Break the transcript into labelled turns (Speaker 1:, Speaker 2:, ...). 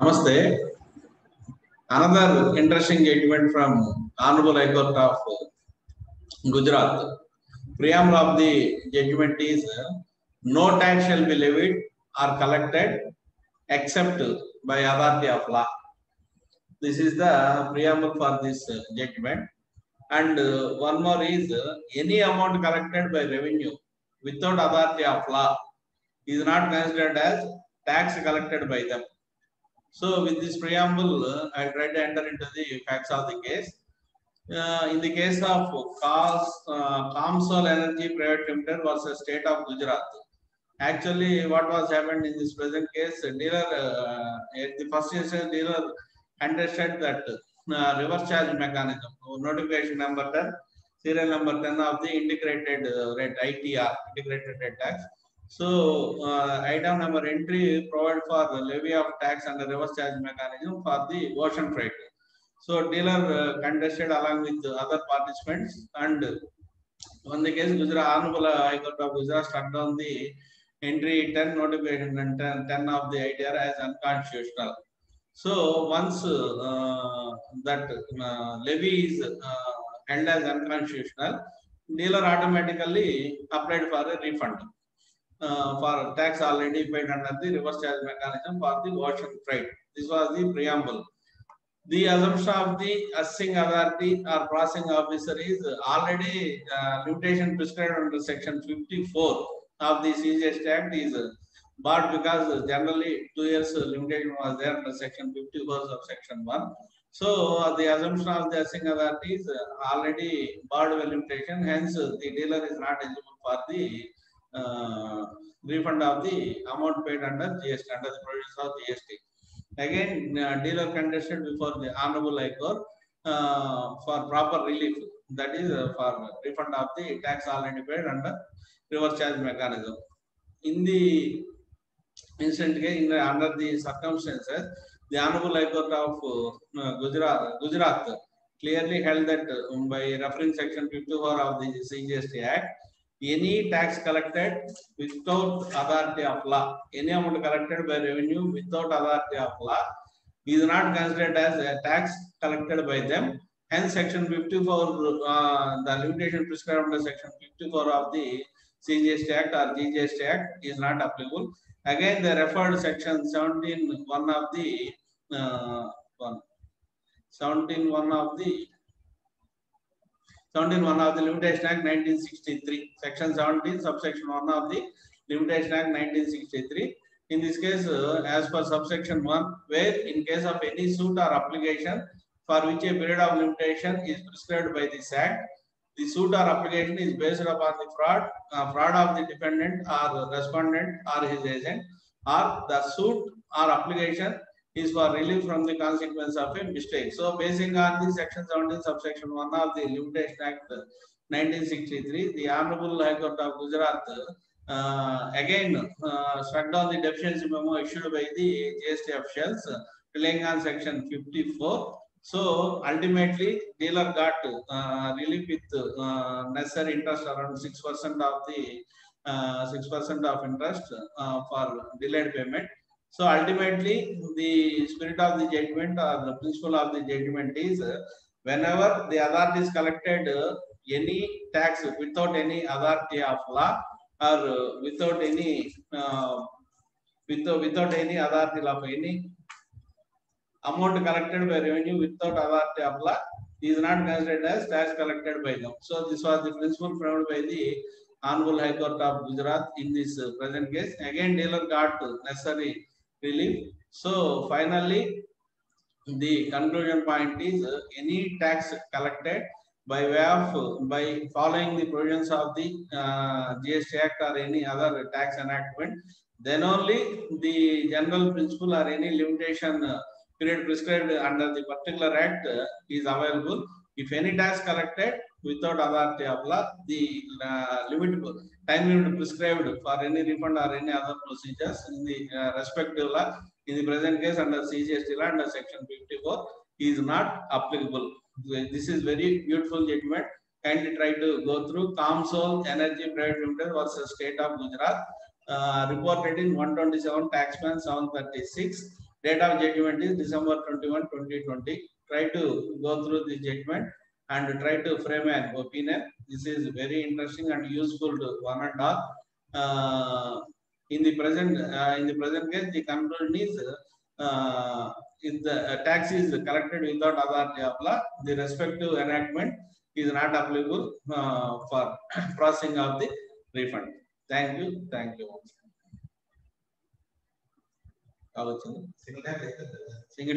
Speaker 1: Namaste. Another interesting judgment from Honorable High Court of Gujarat. Preamble of the judgment is no tax shall be levied or collected except by authority of law. This is the preamble for this judgment. And one more is any amount collected by revenue without authority of law is not considered as tax collected by them. So with this preamble, I try to enter into the facts of the case. In the case of Comsol Energy Private Limited versus State of Gujarat. Actually, what was happened in this present case, dealer, at the first instance, dealer understood that reverse charge mechanism, notification number 10, serial number 10 of the integrated rate, ITR, integrated rate tax. So, item number entry provide for the levy of tax under reverse charge mechanism for the ocean freight. So, dealer contested along with other participants, and on the case, Gujarat Honorable High Court of Gujarat struck down the entry 10 notification and 10 of the ITR as unconstitutional. So, once that levy is held as unconstitutional, dealer automatically applied for a refund. For tax already paid under the reverse charge mechanism for the ocean freight. This was the preamble. The assumption of the assessing authority or processing officer is already limitation prescribed under section 54 of the CGST Act is barred because generally 2 years limitation was there under section 54 of section 1. So the assumption of the assessing authority is already barred by limitation, hence the dealer is not eligible for the refund of the amount paid under GST, under the provisions of GST. Again, dealer contested before the Honorable High Court for proper relief, that is for refund of the tax already paid under reverse charge mechanism. In the instant case, under the circumstances, the Honorable High Court of Gujarat clearly held that by referring section 54 of the CGST Act, any tax collected without authority of law, any amount collected by revenue without authority of law is not considered as a tax collected by them. Hence, section 54, the limitation prescribed under section 54 of the CGST Act or GGST Act is not applicable. Again, they referred section 17(1) of the 17(1) of the Limitation Act 1963, section 17, subsection 1 of the Limitation Act 1963. In this case, as per subsection 1, where in case of any suit or application for which a period of limitation is prescribed by this Act, the suit or application is based upon the fraud of the defendant or respondent or his agent, or the suit or application is for relief from the consequence of a mistake. So, basing on the section 17, subsection 1 of the Limitation Act 1963, the Honorable High Court of Gujarat again struck down the deficiency memo issued by the GST officials relying on section 54. So, ultimately, dealer got relief with necessary interest around 6% of the 6% of interest for delayed payment. So ultimately, the spirit of the judgment or the principle of the judgment is whenever the authority is collected any tax without any authority of law or without any without any authority of any amount collected by revenue without authority of law is not considered as tax collected by them. So this was the principle framed by the Honorable High Court of Gujarat in this present case. Again, dealer got necessary relief. So finally, the conclusion point is any tax collected by way of by following the provisions of the GST Act or any other tax enactment, then only the general principle or any limitation period prescribed under the particular act is available. If any tax collected without authority of law, the time limit prescribed for any refund or any other procedures in the respective law, in the present case under CGST law under section 54 is not applicable. This is very beautiful judgment. Kindly try to go through Comsol Energy Private Limited versus State of Gujarat reported in 127 taxman 736. Date of judgment is December 21, 2020. Try to go through the judgment and try to frame an opinion. This is very interesting and useful to one and all. In the present case, the conclusion is if the tax is collected without authority of law, the respective enactment is not applicable for processing of the refund. Thank you. Thank you. Single